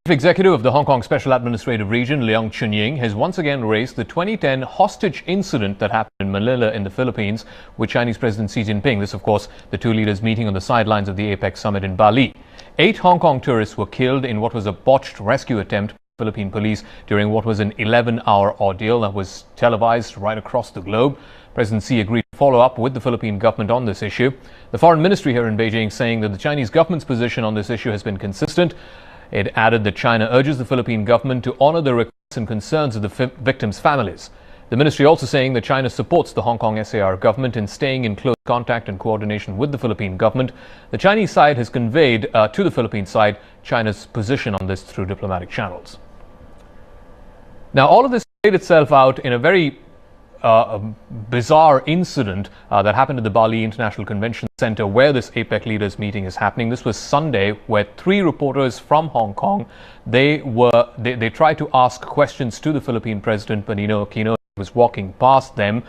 Chief Executive of the Hong Kong Special Administrative Region, Leung Chun-ying, has once again raised the 2010 hostage incident that happened in Manila in the Philippines with Chinese President Xi Jinping. This, of course, the two leaders meeting on the sidelines of the APEC summit in Bali. 8 Hong Kong tourists were killed in what was a botched rescue attempt by Philippine police during what was an 11-hour ordeal that was televised right across the globe. President Xi agreed to follow up with the Philippine government on this issue. The foreign ministry here in Beijing saying that the Chinese government's position on this issue has been consistent. It added that China urges the Philippine government to honor the requests and concerns of the victims' families. The ministry also saying that China supports the Hong Kong SAR government in staying in close contact and coordination with the Philippine government. The Chinese side has conveyed to the Philippine side China's position on this through diplomatic channels. Now, all of this played itself out in a very bizarre incident that happened at the Bali International Convention Center where this APEC leaders meeting is happening. This was Sunday, where 3 reporters from Hong Kong, they tried to ask questions to the Philippine President Benigno Aquino, who was walking past them.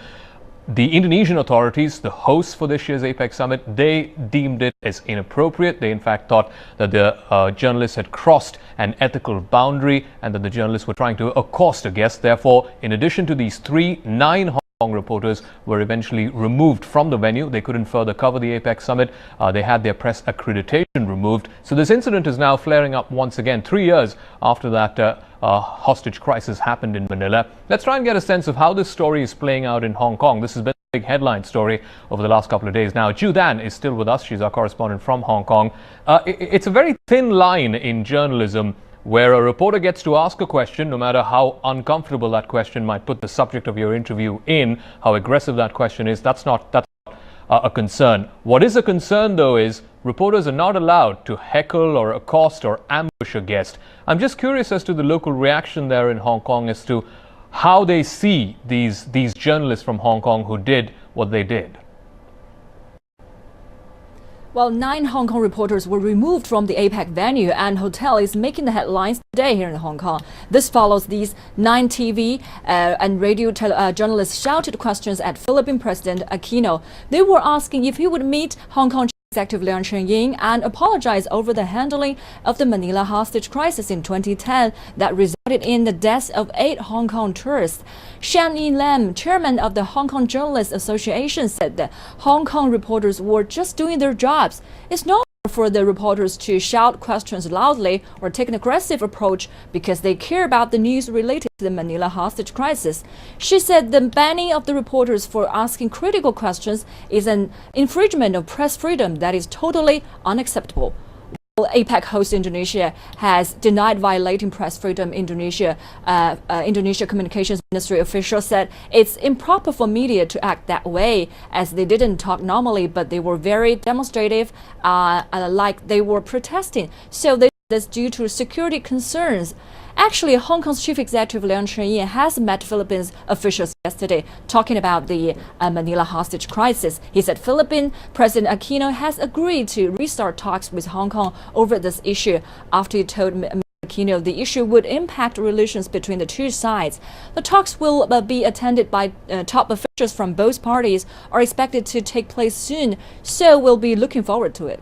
The Indonesian authorities, the hosts for this year's APEC summit, they deemed it as inappropriate. They in fact thought that the journalists had crossed an ethical boundary and that the journalists were trying to accost a guest. Therefore, in addition to these 9 Hong Kong reporters were eventually removed from the venue. They couldn't further cover the APEC summit. They had their press accreditation removed. So this incident is now flaring up once again, 3 years after that hostage crisis happened in Manila. Let's try and get a sense of how this story is playing out in Hong Kong. This has been a big headline story over the last couple of days. Now, Ju Dan is still with us. She's our correspondent from Hong Kong. It's a very thin line in journalism where a reporter gets to ask a question, no matter how uncomfortable that question might put the subject of your interview in, how aggressive that question is. That's not a concern. What is a concern, though, is reporters are not allowed to heckle or accost or ambush a guest. I'm just curious as to the local reaction there in Hong Kong as to how they see these journalists from Hong Kong who did what they did. Well, 9 Hong Kong reporters were removed from the APEC venue, and hotel is making the headlines today here in Hong Kong. This follows these 9 TV and radio journalists shouted questions at Philippine President Aquino. They were asking if he would meet Hong Kong Executive Leung Chun-ying and apologize over the handling of the Manila hostage crisis in 2010 that resulted in the deaths of 8 Hong Kong tourists. Shan Yi-lam, chairman of the Hong Kong Journalists Association, said that Hong Kong reporters were just doing their jobs. It's not for the reporters to shout questions loudly or take an aggressive approach because they care about the news related to the Manila hostage crisis. She said the banning of the reporters for asking critical questions is an infringement of press freedom that is totally unacceptable. APEC host Indonesia has denied violating press freedom. Indonesia Communications Ministry officials said it's improper for media to act that way, as they didn't talk normally, but they were very demonstrative, like they were protesting. So that's due to security concerns. Actually, Hong Kong's Chief Executive Leung Chun-ying has met Philippines officials yesterday talking about the Manila hostage crisis. He said Philippine President Aquino has agreed to restart talks with Hong Kong over this issue after he told Aquino the issue would impact relations between the two sides. The talks will be attended by top officials from both parties, are expected to take place soon, so we'll be looking forward to it.